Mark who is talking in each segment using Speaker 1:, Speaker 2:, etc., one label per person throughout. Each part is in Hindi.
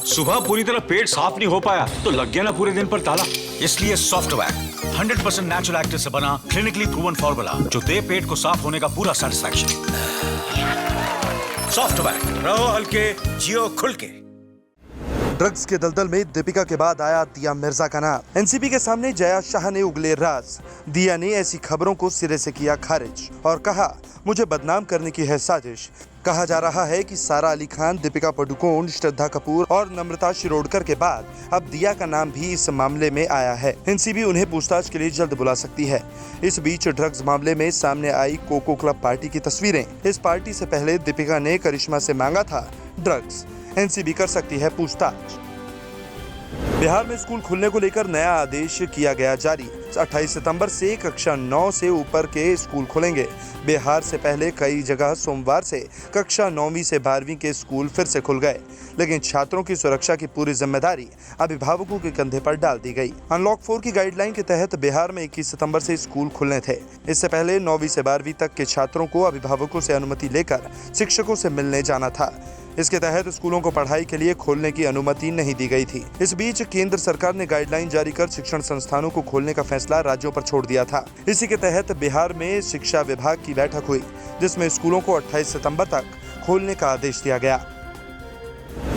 Speaker 1: सुबह पूरी तरह पेट साफ नहीं हो पाया तो लग गया ना पूरे दिन पर ताला।
Speaker 2: इसलिए सॉफ्टवैक 100% नेचुरल एक्टिव से बना क्लिनिकली प्रूवन फॉर्मूला जो दे पेट को साफ होने का पूरा सेटिस्फैक्शन। सॉफ्टवैक, रहो हल्के, जियो खुल के।
Speaker 3: ड्रग्स के दलदल में दीपिका के बाद आया दिया मिर्जा का नाम। एनसीबी के सामने जया शाह ने उगले राज। दिया ने ऐसी खबरों को सिरे से किया खारिज और कहा, मुझे बदनाम करने की है साजिश। कहा जा रहा है कि सारा अली खान, दीपिका पादुकोण, श्रद्धा कपूर और नम्रता शिरोडकर के बाद अब दिया का नाम भी इस मामले में आया है। एनसीबी उन्हें पूछताछ के लिए जल्द बुला सकती है। इस बीच ड्रग्स मामले में सामने आई कोको क्लब पार्टी की तस्वीरें। इस पार्टी से पहले दीपिका ने करिश्मा से मांगा था ड्रग्स। एनसीबी कर सकती है पूछताछ। बिहार में स्कूल खुलने को लेकर नया आदेश किया गया जारी। 28 सितंबर से कक्षा 9 से ऊपर के स्कूल खुलेंगे। बिहार से पहले कई जगह सोमवार से कक्षा 9वीं से 12वीं के स्कूल फिर से खुल गए, लेकिन छात्रों की सुरक्षा की पूरी जिम्मेदारी अभिभावकों के कंधे पर डाल दी गई। अनलॉक 4 की गाइडलाइन के तहत बिहार में 21 सितंबर से स्कूल खुलने थे। इससे पहले 9वीं से 12वीं तक के छात्रों को अभिभावकों से अनुमति लेकर शिक्षकों से मिलने जाना था। इसके तहत स्कूलों को पढ़ाई के लिए खोलने की अनुमति नहीं दी गई थी। इस बीच केंद्र सरकार ने गाइडलाइन जारी कर शिक्षण संस्थानों को खोलने का फैसला राज्यों पर छोड़ दिया था। इसी के तहत बिहार में शिक्षा विभाग की बैठक हुई, जिसमें स्कूलों को 28 सितंबर तक खोलने का आदेश दिया गया।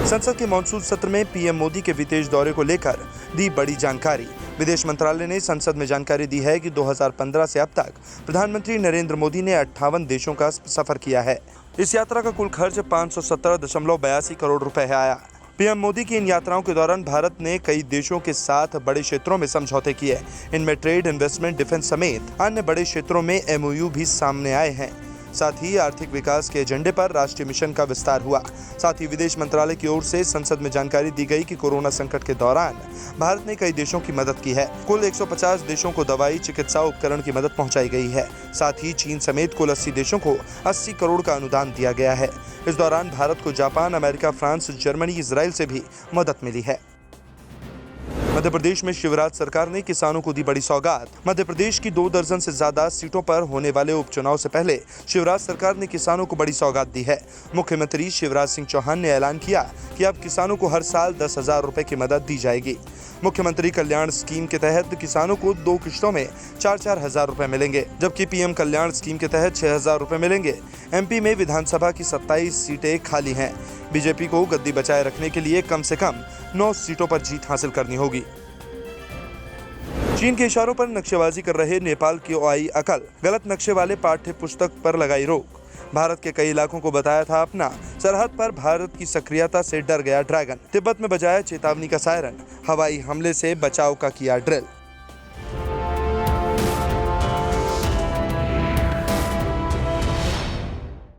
Speaker 3: संसद के मॉनसून सत्र में पीएम मोदी के विदेश दौरे को लेकर दी बड़ी जानकारी। विदेश मंत्रालय ने संसद में जानकारी दी है कि 2015 से अब तक प्रधानमंत्री नरेंद्र मोदी ने 58 देशों का सफर किया है। इस यात्रा का कुल खर्च 517.82 करोड़ रुपए आया। पीएम मोदी की इन यात्राओं के दौरान भारत ने कई देशों के साथ बड़े क्षेत्रों में समझौते किए। इनमें ट्रेड, इन्वेस्टमेंट, डिफेंस समेत अन्य बड़े क्षेत्रों में एमओयू भी सामने आए हैं। साथ ही आर्थिक विकास के एजेंडे पर राष्ट्रीय मिशन का विस्तार हुआ। साथ ही विदेश मंत्रालय की ओर से संसद में जानकारी दी गई कि कोरोना संकट के दौरान भारत ने कई देशों की मदद की है। कुल 150 देशों को दवाई, चिकित्सा उपकरण की मदद पहुंचाई गई है। साथ ही चीन समेत कुल 80 देशों को 80 करोड़ का अनुदान दिया गया है। इस दौरान भारत को Japan, America, France, Germany, Israel से भी मदद मिली है। मध्य प्रदेश में शिवराज सरकार ने किसानों को दी बड़ी सौगात। मध्य प्रदेश की 2 दर्जन से ज्यादा सीटों पर होने वाले उपचुनाव से पहले शिवराज सरकार ने किसानों को बड़ी सौगात दी है। मुख्यमंत्री शिवराज सिंह चौहान ने ऐलान किया कि अब किसानों को हर साल 10,000 रुपए की मदद दी जाएगी। मुख्यमंत्री कल्याण स्कीम के तहत किसानों को 2 किश्तों में 4-4 हजार रुपए मिलेंगे, जबकि पीएम कल्याण स्कीम के तहत 6,000 रुपए मिलेंगे। एमपी में विधानसभा की 27 सीटें खाली हैं। बीजेपी को गद्दी बचाए रखने के लिए कम से कम 9 सीटों पर जीत हासिल करनी होगी। चीन के इशारों पर नक्शेबाजी कर रहे नेपाल की आई अकल। गलत नक्शे वाले पाठ्य पुस्तक पर लगाई रोक। भारत के कई इलाकों को बताया था अपना। सरहद पर भारत की सक्रियता से डर गया ड्रैगन। तिब्बत में बजाया चेतावनी का सायरन। हवाई हमले से बचाव का किया ड्रिल।